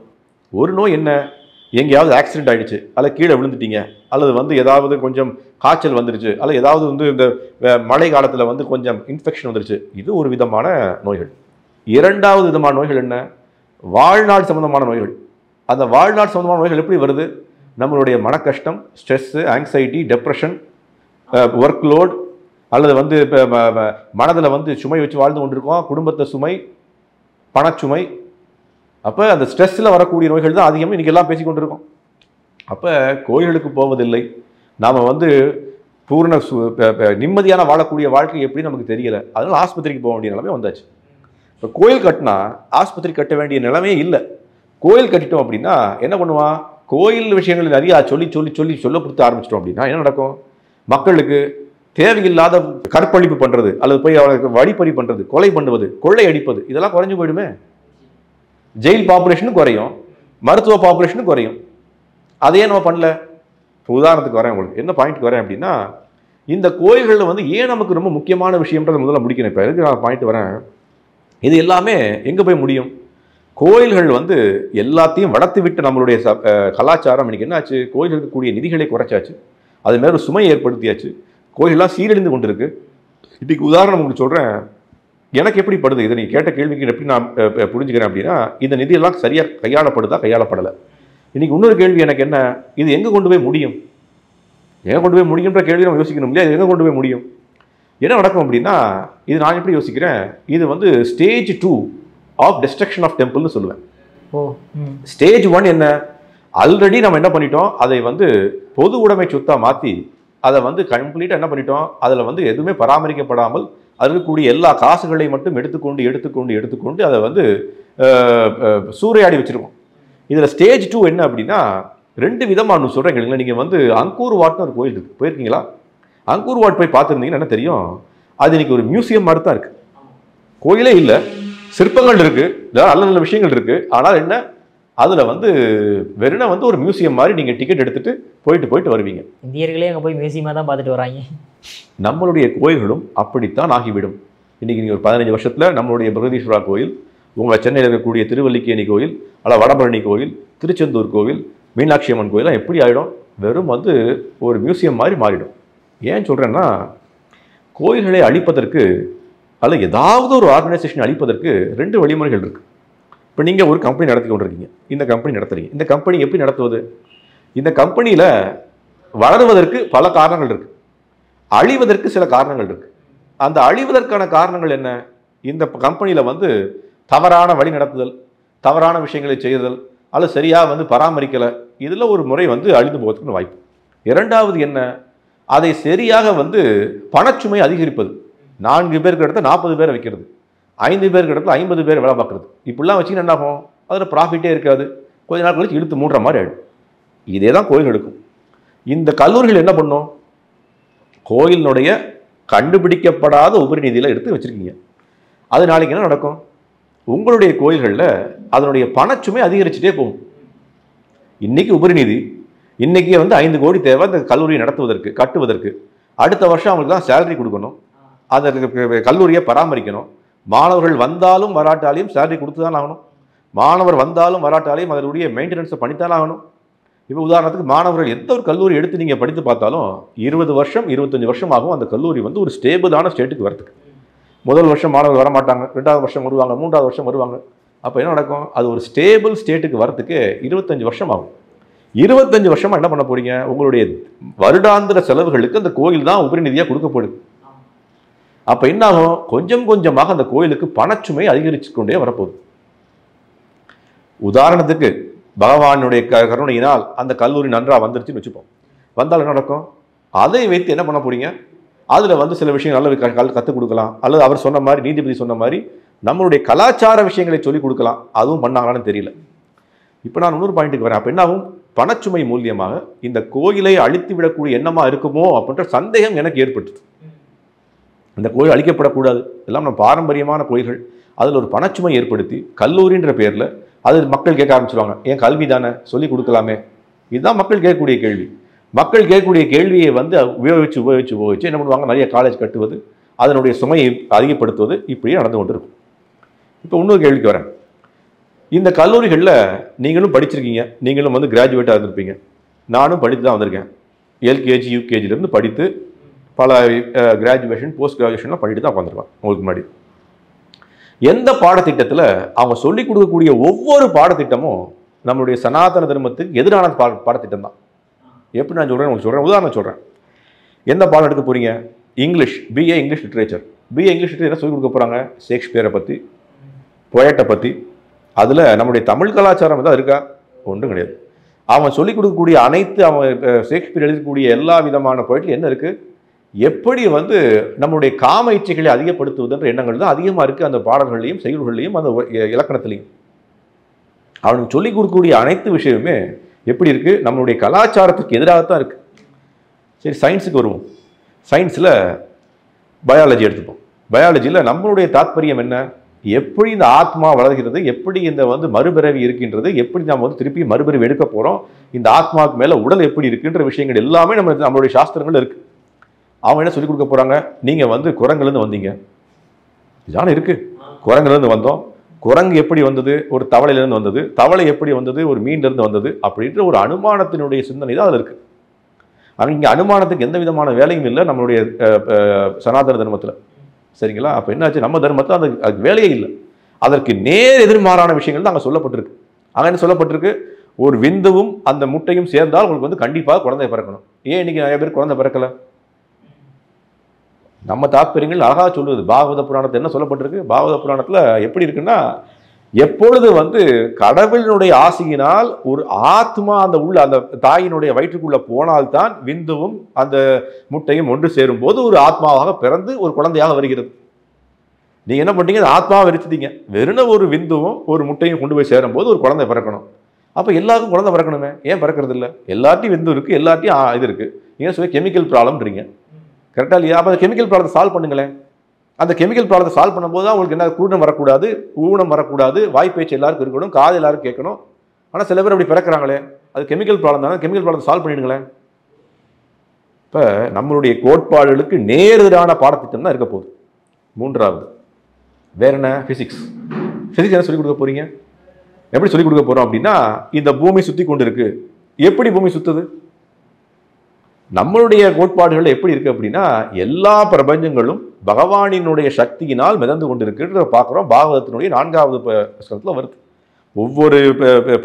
ஒரு நோய் என்ன, எங்கேயாவது ஆக்சிடென்ட் ஆகிடுச்சு, அல்லது கீழே விழுந்துட்டீங்க, அல்லது வந்து ஏதாவது கொஞ்சம் காய்ச்சல் வந்துருச்சு, அல்லது ஏதாவது வந்து இந்த மழை காலத்தில் வந்து கொஞ்சம் இன்ஃபெக்ஷன் வந்துருச்சு. இது ஒரு விதமான நோய்கள். 2வது விதமான நோய்கள் என்ன, வாழ்நாள் சம்பந்தமான நோய்கள். அந்த வாழ்நாள் சம்பந்தமான நோய்கள் எப்படி வருது? நம்மளுடைய மன கஷ்டம், stress, anxiety, depression, work load, அல்லது வந்து இப்போ மனதில் வந்து சுமை வச்சு வாழ்ந்து கொண்டிருக்கோம், குடும்பத்தை சுமை, பணச்சுமை. அப்போ அந்த ஸ்ட்ரெஸ்ஸில் வரக்கூடிய நோய்கள் தான் அதிகமாக இன்றைக்கி எல்லாம் பேசிக்கொண்டிருக்கோம். அப்போ கோயில்களுக்கு போவதில்லை, நாம் வந்து பூர்ண நிம்மதியான வாழக்கூடிய வாழ்க்கை எப்படி நமக்கு தெரியலை. அதனால் ஆஸ்பத்திரிக்கு போக வேண்டிய நிலைமை வந்தாச்சு. இப்போ கோயில் கட்டினா ஆஸ்பத்திரி கட்ட வேண்டிய நிலைமையே இல்லை. கோயில் கட்டிட்டோம் அப்படின்னா என்ன பண்ணுவான், கோயில் விஷயங்கள் நிறையா சொல்லி சொல்லி சொல்லி சொல்ல கொடுத்து ஆரம்பிச்சிட்டோம் அப்படின்னா என்ன நடக்கும், மக்களுக்கு தேவையில்லாத கற்பழிப்பு பண்ணுறது, அல்லது போய் அவனுக்கு வழிப்பறி பண்ணுறது, கொலை பண்ணுவது, கொள்ளை அடிப்பது, இதெல்லாம் குறைஞ்சு போயிடுமே. ஜெயில் பாப்புலேஷனும் குறையும், மருத்துவ பாப்புலேஷனும் குறையும். அதையே நம்ம பண்ணல. உதாரணத்துக்கு வரேன், உங்களுக்கு என்ன பாயிண்ட் வரேன் அப்படின்னா, இந்த கோயில்களில் வந்து ஏன் நமக்கு ரொம்ப முக்கியமான விஷயம்ன்றதை முதல்ல முடிக்கணும். இப்போ எதுக்கு நான் பாயிண்ட் வரேன், இது எல்லாமே எங்கே போய் முடியும்? கோயில்கள் வந்து எல்லாத்தையும் வளர்த்து விட்டு நம்மளுடைய கலாச்சாரம் இன்னைக்கு என்னாச்சு, கோயில்கள் இருக்கக்கூடிய நிதிகளை குறைச்சாச்சு, அது மேலே சுமை ஏற்படுத்தியாச்சு, கோயிலெலாம் சீரழிந்து கொண்டு இருக்கு. இன்னைக்கு உதாரணம் உங்களுக்கு சொல்கிறேன், எனக்கு எப்படி படுது, இதை நீங்கள் கேட்ட கேள்விக்கு எப்படி நான் புரிஞ்சுக்கிறேன் அப்படின்னா, இந்த நிதியெல்லாம் சரியாக கையாளப்படுதா, கையாளப்படலை. இன்னைக்கு இன்னொரு கேள்வி எனக்கு என்ன, இது எங்கே கொண்டு போய் முடியும், எங்கே கொண்டு போய் முடியுன்ற கேள்வி நம்ம யோசிக்கணும் இல்லையா? இது எங்கே கொண்டு போய் முடியும், என்ன நடக்கும் அப்படின்னா, இது நான் எப்படி யோசிக்கிறேன், இது வந்து ஸ்டேஜ் 2 ஆஃப் டெஸ்ட்ரக்ஷன் ஆஃப் டெம்பிள்னு சொல்லுவேன். ஸ்டேஜ் 1 என்ன, ஆல்ரெடி நம்ம என்ன பண்ணிட்டோம், அதை வந்து பொது உடைமை சொத்தாக மாற்றி அதை வந்து கம்ப்ளீட்டாக என்ன பண்ணிட்டோம், அதில் வந்து எதுவுமே பராமரிக்கப்படாமல் அதில் இருக்கக்கூடிய எல்லா காசுகளை மட்டும் எடுத்துக்கொண்டு அதை வந்து சூறையாடி வச்சுருக்கோம். இதில் ஸ்டேஜ் 2 என்ன அப்படின்னா, 2 விதமாக சொல்கிறேன் கேளுங்களேன். நீங்கள் வந்து அங்கூர் வாட்னு ஒரு கோயில் இருக்குது, போயிருக்கீங்களா? அங்கூர் வாட் போய் பார்த்துருந்தீங்கன்னா என்ன தெரியும், அது இன்னைக்கு ஒரு மியூசியம் மாதிரி தான் இருக்குது. கோயிலே இல்லை, சிற்பங்கள் இருக்குது, நல்ல நல்ல விஷயங்கள் இருக்குது. ஆனால் என்ன, அதில் வந்து வெறும் வந்து ஒரு மியூசியம் மாதிரி நீங்கள் டிக்கெட் எடுத்துகிட்டு போயிட்டு வருவீங்க. இந்தியர்களே அங்கே போய் மியூசியமாக தான் பார்த்துட்டு வராங்க. நம்மளுடைய கோயில்களும் அப்படித்தான் ஆகிவிடும். இன்றைக்கி நீங்கள் ஒரு 15 வருஷத்தில் நம்மளுடைய பிரகதீஸ்வரா கோயில், உங்கள் சென்னையில் இருக்கக்கூடிய திருவல்லிக்கேணி கோயில், அல்ல வடபழனி கோயில், திருச்செந்தூர் கோயில், மீனாட்சி அம்மன் கோயிலாம் எப்படி ஆகிடும், வெறும் வந்து ஒரு மியூசியம் மாதிரி மாறிடும். ஏன் சொல்கிறேன்னா, கோயில்களை அழிப்பதற்கு அல்ல ஏதாவது ஒரு ஆர்கனைசேஷன் அழிப்பதற்கு 2 வழிமுறைகள் இருக்குது. இப்போ நீங்கள் ஒரு கம்பெனி நடத்தி கொண்டிருக்கீங்க, இந்த கம்பெனி நடத்துறீங்க. இந்த கம்பெனி எப்படி நடத்துவது, இந்த கம்பெனியில் வளருவதற்கு பல காரணங்கள் இருக்குது, அழிவதற்கு சில காரணங்கள் இருக்குது. அந்த அழிவதற்கான காரணங்கள் என்ன, இந்த கம்பெனியில் வந்து தவறான வழி நடத்துதல், தவறான விஷயங்களை செய்தல், அல்லது சரியாக வந்து பராமரிக்கலை, இதில் ஒரு முறை வந்து அழிந்து போகிறதுக்கு வாய்ப்பு. 2வது என்ன, அதை சரியாக வந்து பணச்சுமை அதிகரிப்பது. 4 பேருக்கு இடத்துல 40 பேரை வைக்கிறது, 5 பேருக்கு இடத்துல 50 பேர் வேலை பார்க்குறது. இப்படிலாம் வச்சுக்கின்னு என்ன ஆகும், அதில் ப்ராஃபிட்டே இருக்காது, கொஞ்ச நாள் கழிச்சு இழுத்து மூடுற மாதிரி ஆகிடும். இதே தான் கோயில் எடுக்கும். இந்த கல்லூரிகள் என்ன பண்ணும், கோயிலினுடைய கண்டுபிடிக்கப்படாத உபரி நிதியில எடுத்து வச்சிருக்கீங்க. அது நாளைக்கு என்ன நடக்கும்? உங்களுடைய கோயில்களில் அதனுடைய பணச்சுமை அதிகரிச்சுட்டே போகும். இன்னைக்கு உபரி நிதி, இன்னைக்கு 5 கோடி தேவை அந்த கல்லூரியை நடத்துவதற்கு, கட்டுவதற்கு. அடுத்த வருஷம் அவங்களுக்கு தான் சேலரி கொடுக்கணும், அதற்கு கல்லூரியை பராமரிக்கணும். மாணவர்கள் வந்தாலும் வராட்டாலையும் சேலரி கொடுத்து தான் ஆகணும். மாணவர் வந்தாலும் வராட்டாலையும் அதனுடைய மெயின்டெனன்ஸை பண்ணித்தான் ஆகணும். இப்போ உதாரணத்துக்கு மாணவர்கள் எந்த ஒரு கல்லூரி எடுத்து நீங்கள் படித்து பார்த்தாலும் 20 வருஷம் 25 வருஷம் ஆகும் அந்த கல்லூரி ஒரு ஸ்டேபிளான ஸ்டேட்டுக்கு வரதுக்கு. முதல் வருஷம் மாணவர்கள் வரமாட்டாங்க, 2வது வருஷம் வருவாங்க, 3வது வருஷம் வருவாங்க. அப்போ என்ன நடக்கும்? அது ஒரு ஸ்டேபிள் ஸ்டேட்டுக்கு வரதுக்கு 25 வருஷம் ஆகும். 25 வருஷமா என்ன பண்ண போறீங்க? உங்களுடைய வருடாந்திர செலவுகளுக்கு அந்த கோயில் தான் உபரி நிதியாக கொடுக்கப்படுது. அப்ப என்ன ஆகும்? கொஞ்சம் கொஞ்சமாக அந்த கோயிலுக்கு பணச்சுமை அதிகரிச்சு கொண்டே வரப்போகுது. உதாரணத்துக்கு பகவானுடைய கருணையினால் அந்த கல்லூரி நன்றா வந்துருச்சுன்னு வச்சுப்போம். வந்தால் என்ன நடக்கும்? அதை வைத்து என்ன பண்ண போறீங்க? அதுல சில விஷயங்கள் நல்ல கற்றுக் கொடுக்கலாம், அல்லது அவர் சொன்ன மாதிரி, நீதிபதி சொன்ன மாதிரி நம்மளுடைய கலாச்சார விஷயங்களை சொல்லிக் கொடுக்கலாம். அதுவும் பண்ணாங்களான்னு தெரியல. இப்போ நான் இன்னொரு பாயிண்ட்டுக்கு வரேன். அப்போ என்ன ஆகும்? பணச்சுமை மூலியமாக இந்த கோயிலை அழித்து விடக்கூடிய எண்ணமா இருக்குமோ அப்படின்ற சந்தேகம் எனக்கு ஏற்பட்டுது. இந்த கோயில் அழிக்கப்படக்கூடாது, எல்லாம் நம்ம பாரம்பரியமான கோயில்கள், அதில் ஒரு பணச்சுமை ஏற்படுத்தி கல்லூரின்ற பேரில் அது மக்கள் கேட்க ஆரம்பிச்சிருவாங்க. ஏன் கல்வி தானே, சொல்லி கொடுக்கலாமே. இதுதான் மக்கள் கேட்கக்கூடிய கேள்வி. மக்கள் கேட்கக்கூடிய கேள்வியை உபயோகிச்சு என்ன பண்ணுவாங்க? நிறைய காலேஜ் கட்டுவது, அதனுடைய சுமையை அதிகப்படுத்துவது, இப்படியே நடந்து கொண்டு இருக்கும். இப்போ இன்னொரு கேள்விக்கு வரேன். இந்த கல்லூரிகளில் நீங்களும் படிச்சிருக்கீங்க, நீங்களும் கிராஜுவேட்டாக இருந்திருப்பீங்க, நானும் படித்து தான் வந்திருக்கேன். எல்கேஜி யூகேஜிலேருந்து படித்து பல கிராஜுவேஷன் போஸ்ட் கிராஜுவேஷன்லாம் பண்ணிட்டு தான் உட்காந்துருவான். உங்களுக்கு முன்னாடி எந்த பாடத்திட்டத்தில் அவங்க சொல்லிக் கொடுக்கக்கூடிய ஒவ்வொரு பாடத்திட்டமும் நம்மளுடைய சனாதன தர்மத்துக்கு எதிரான பாடத்திட்டம் தான். எப்படி நான் சொல்கிறேன் உங்களுக்கு சொல்கிறேன், உதாரணம் சொல்கிறேன். எந்த பாடம் எடுக்க போகிறீங்க? English, BA English literature. BA English literature என்ன சொல்லிக் கொடுக்க போகிறாங்க? ஷேக்ஸ்பியரை பற்றி, பொயட்டை பற்றி. அதில் நம்முடைய தமிழ் கலாச்சாரம் தான் இருக்கா? ஒன்றும் கிடையாது. அவன் சொல்லிக் கொடுக்கக்கூடிய அனைத்து, அவன் ஷேக்ஸ்பியர் எழுதக்கூடிய எல்லா விதமான பொயட்டில் என்ன இருக்குது? எப்படி நம்மளுடைய காம இச்சைகளை அதிகப்படுத்துவதுன்ற எண்ணங்கள் தான் அதிகமாக இருக்குது அந்த பாடல்கள்லையும் செயல்கள்லையும் அந்த இலக்கணத்திலையும். அவனுக்கு சொல்லிக் கொடுக்கக்கூடிய அனைத்து விஷயமுமே எப்படி இருக்குது? நம்மளுடைய கலாச்சாரத்துக்கு எதிராகத்தான் இருக்குது. சரி, சயின்ஸுக்கு வருவோம். சயின்ஸில் பயாலஜி எடுத்துப்போம். பயாலஜியில் நம்மளுடைய தாத்பரியம் என்ன? எப்படி இந்த ஆத்மா வளர்கிறது, எப்படி இந்த மறுபிறவி இருக்கின்றது, எப்படி நாம் திருப்பி மறுபிறவி எடுக்க போகிறோம், இந்த ஆத்மாவுக்கு மேலே உடல் எப்படி இருக்குன்ற விஷயங்கள் எல்லாமே நம்மளுடைய சாஸ்திரங்கள் இருக்குது. அவங்க என்ன சொல்லிக் கொடுக்க போகிறாங்க? நீங்கள் குரங்குலேருந்து வந்தீங்க, இதான இருக்குது. குரங்குலேருந்து வந்தோம், குரங்கு எப்படி வந்தது? ஒரு தவளையிலேருந்து வந்தது, தவளை எப்படி வந்தது? ஒரு மீன்லேருந்து வந்தது, அப்படின்ற ஒரு அனுமானத்தினுடைய சிந்தனை தான் அதில் இருக்குது. ஆனால் இங்கே அனுமானத்துக்கு எந்த விதமான வேலையும் இல்லை நம்மளுடைய சனாதன தர்மத்தில். சரிங்களா? அப்போ என்னாச்சு? நம்ம தர்மத்தில் அதுக்கு வேலையே இல்லை. அதற்கு நேர் எதிர்மாறான விஷயங்கள் தான் அங்கே சொல்லப்பட்டிருக்கு. அங்கே என்ன சொல்லப்பட்டிருக்கு? ஒரு விந்துவும் அந்த முட்டையும் சேர்ந்தால் உங்களுக்கு கண்டிப்பாக குழந்தை பிறக்கணும். ஏன் இன்னைக்கு நிறைய பேர் குழந்தை பிறக்கலை? நம்ம தாத்பரியங்கள் அழகாக சொல்லுவது. பாகவத புராணத்தில் என்ன சொல்லப்பட்டிருக்கு? பாகவத புராணத்தில் எப்படி இருக்குன்னா, எப்பொழுது கடவுளினுடைய ஆசையினால் ஒரு ஆத்மா அந்த தாயினுடைய வயிற்றுக்குள்ள போனால்தான் விந்துவும் அந்த முட்டையும் ஒன்று சேரும் போது ஒரு ஆத்மாவாக பிறந்து ஒரு குழந்தையாக வருகிறது. நீங்க என்ன பண்ணீங்க? ஆத்மாவை வெறுத்துட்டீங்க. வெறும் ஒரு விந்துவும் ஒரு முட்டையும் கொண்டு போய் சேரும் போது ஒரு குழந்தை பிறக்கணும். அப்ப எல்லாருக்கும் குழந்தை பிறக்கணுமே, ஏன் பிறக்கிறது இல்லை? எல்லாத்தையும் விந்து இருக்கு, எல்லாத்தையும் இது இருக்கு. ஏன் சொல்லி கெமிக்கல் ப்ராப்ளம்ன்றீங்க, கரெக்டா இல்லையா? அப்போ அந்த கெமிக்கல் ப்ராப்ளத்தை சால்வ் பண்ணுங்களேன். அந்த கெமிக்கல் ப்ராப்ளத்தை சால்வ் பண்ணும்போது தான் உங்களுக்கு என்ன, கூடம் வரக்கூடாது, ஊனம் வரக்கூடாது, வாய்ப்பேச்சு எல்லாருக்கும் இருக்கணும், காது எல்லாருக்கும் கேட்கணும். ஆனால் சில பேர் அப்படி பிறக்கிறாங்களே, அது கெமிக்கல் ப்ராப்ளம் தானே. கெமிக்கல் ப்ராப்ளத்தை சால்வ் பண்ணிடுங்களேன். இப்போ நம்மளுடைய கோட்பாடுகளுக்கு நேரெதிரான பாடத்திட்டம் தான் இருக்க போகுது. மூன்றாவது வேற என்ன? பிசிக்ஸ். பிசிக்ஸ் என்ன சொல்லிக் கொடுக்க போறீங்க? எப்படி சொல்லிக் கொடுக்க போறோம் அப்படின்னா, இந்த பூமி சுத்தி கொண்டு இருக்கு. எப்படி பூமி சுத்துது? நம்மளுடைய கோட்பாடுகள் எப்படி இருக்கு அப்படின்னா, எல்லா பிரபஞ்சங்களும் பகவானினுடைய சக்தியினால் மிதந்து கொண்டு இருக்குன்றத பார்க்குறோம். பாகவதத்தினுடைய 4வது புஸ்தகத்தில் வருது. ஒவ்வொரு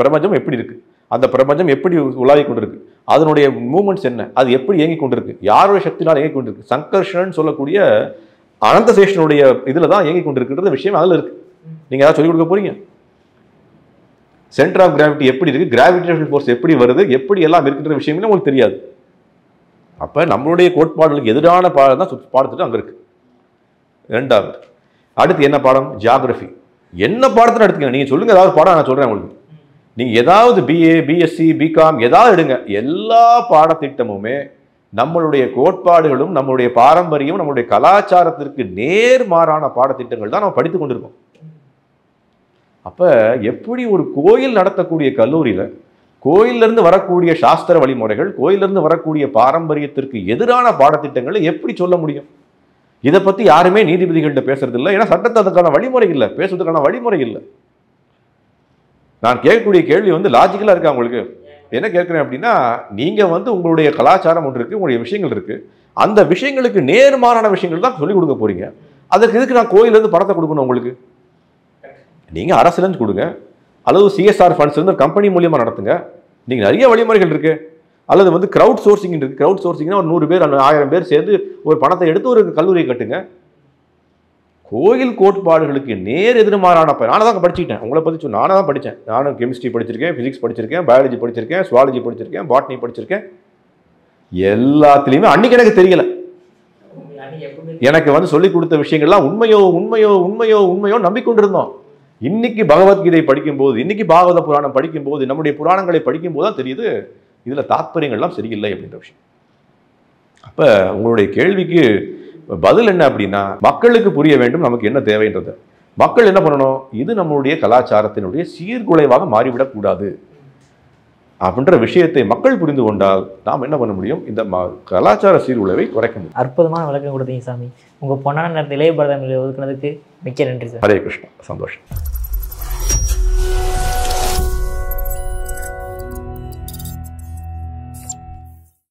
பிரபஞ்சமும் எப்படி இருக்கு, அந்த பிரபஞ்சம் எப்படி உலாவி கொண்டிருக்கு, அதனுடைய மூமெண்ட்ஸ் என்ன, அது எப்படி இயங்கி கொண்டிருக்கு, யாருடைய சக்தினால் இயங்கி கொண்டிருக்கு, சங்கர்ஷன் சொல்லக்கூடிய அனந்த சேஷனுடைய இதில் தான் இயங்கி கொண்டிருக்குன்ற விஷயம் அதில் இருக்கு. நீங்கள் ஏதாவது சொல்லிக் கொடுக்க போறீங்க? சென்டர் ஆஃப் கிராவிட்டி எப்படி இருக்கு, கிராவிடேஷனல் ஃபோர்ஸ் எப்படி வருது, எப்படி எல்லாம் இருக்குன்ற விஷயமே உங்களுக்கு தெரியாது. அப்போ நம்மளுடைய கோட்பாடுகளுக்கு எதிரான பாடம் தான் பாடத்திட்டம் அங்கே இருக்கு. ரெண்டாவது, அடுத்து என்ன பாடம்? ஜியாகிரபி. என்ன பாடத்தில் எடுத்துக்கங்க, நீங்கள் சொல்லுங்க, ஏதாவது பாடம் நான் சொல்கிறேன் உங்களுக்கு. நீங்கள் ஏதாவது பிஏ, பிஎஸ்சி, பிகாம் ஏதாவது எடுங்க, எல்லா பாடத்திட்டமுமே நம்மளுடைய கோட்பாடுகளும் நம்மளுடைய பாரம்பரியம் நம்மளுடைய கலாச்சாரத்திற்கு நேர்மாறான பாடத்திட்டங்கள் தான் நம்ம படித்துக் கொண்டிருக்கோம். அப்ப எப்படி ஒரு கோயில் நடத்தக்கூடிய கல்லூரியில கோயிலிருந்து வரக்கூடிய சாஸ்திர வழிமுறைகள், கோயிலிருந்து வரக்கூடிய பாரம்பரியத்திற்கு எதிரான பாடத்திட்டங்களை எப்படி சொல்ல முடியும்? இதை பத்தி யாருமே நீதிபதிகள்கிட்ட பேசுறது இல்லை. ஏன்னா சட்டத்தை அதுக்கான வழிமுறை இல்லை, பேசுறதுக்கான வழிமுறை இல்லை. நான் கேட்கக்கூடிய கேள்வி வந்து லாஜிக்கலா இருக்கா உங்களுக்கு? என்ன கேட்கிறேன் அப்படின்னா, நீங்க வந்து உங்களுடைய கலாச்சாரம் ஒன்று இருக்கு, உங்களுடைய விஷயங்கள் இருக்கு, அந்த விஷயங்களுக்கு நேர்மாறான விஷயங்கள் தான் சொல்லிக் கொடுக்க போறீங்க. அதுக்கு எதுக்கு நான் கோயிலிருந்து பணத்தை கொடுக்கணும்? உங்களுக்கு நீங்க அரசுலேருந்து கொடுங்க, அல்லது சிஎஸ்ஆர் ஃபண்ட்ஸ் இருந்து கம்பெனி மூலியமா நடத்துங்க. நீங்க நிறைய வழிமுறைகள் இருக்கு. அல்லது வந்து கிரவுட் சோர்சிங் இருக்கு. கிரவுட் சோர்சிங்னா ஒரு 100 பேர் 1000 பேர் சேர்ந்து ஒரு பணத்தை எடுத்து ஒரு கல்லூரியை கட்டுங்க. கோயில் கோட்பாடுகளுக்கு நேர் எதிர்மாறான நானும் தான் படிச்சுக்கிட்டேன். உங்களை பற்றி நானும் தான் படித்தேன். நானும் கெமிஸ்ட்ரி படிச்சிருக்கேன், ஃபிசிக்ஸ் படிச்சிருக்கேன், பயாலஜி படிச்சிருக்கேன், சுவாலஜி படிச்சிருக்கேன், பாட்னி படிச்சிருக்கேன். எல்லாத்துலேயுமே அன்னைக்கு எனக்கு தெரியல. எனக்கு வந்து சொல்லிக் கொடுத்த விஷயங்கள்லாம் உண்மையோ உண்மையோ உண்மையோ உண்மையோ நம்பிக்கொண்டிருந்தோம். இன்னைக்கு பகவத்கீதை படிக்கும்போது, இன்னைக்கு பாகவத புராணம் படிக்கும்போது, நம்முடைய புராணங்களை படிக்கும்போது தான் தெரியுது இதுல தாத்பரியங்கள்லாம் சரியில்லை அப்படின்ற விஷயம். அப்ப உங்களுடைய கேள்விக்கு பதில் என்ன அப்படின்னா, மக்களுக்கு புரிய வேண்டும் நமக்கு என்ன தேவைன்றது. மக்கள் என்ன பண்ணணும்? இது நம்மளுடைய கலாச்சாரத்தினுடைய சீர்குலைவாக மாறிவிடக்கூடாது அப்படின்ற விஷயத்தை மக்கள் புரிந்து கொண்டால் நாம் என்ன பண்ண முடியும்? இந்த கலாச்சார சீர்குலைவை குறைக்க முடியும். அற்புதமான விளக்கம் கொடுத்தீங்க சாமி. உங்க பொன்னான நேரத்தை இளைய பாரதம் ஒதுக்குனதுக்கு மிக்க நன்றி சார். ஹரே கிருஷ்ணா. சந்தோஷம்.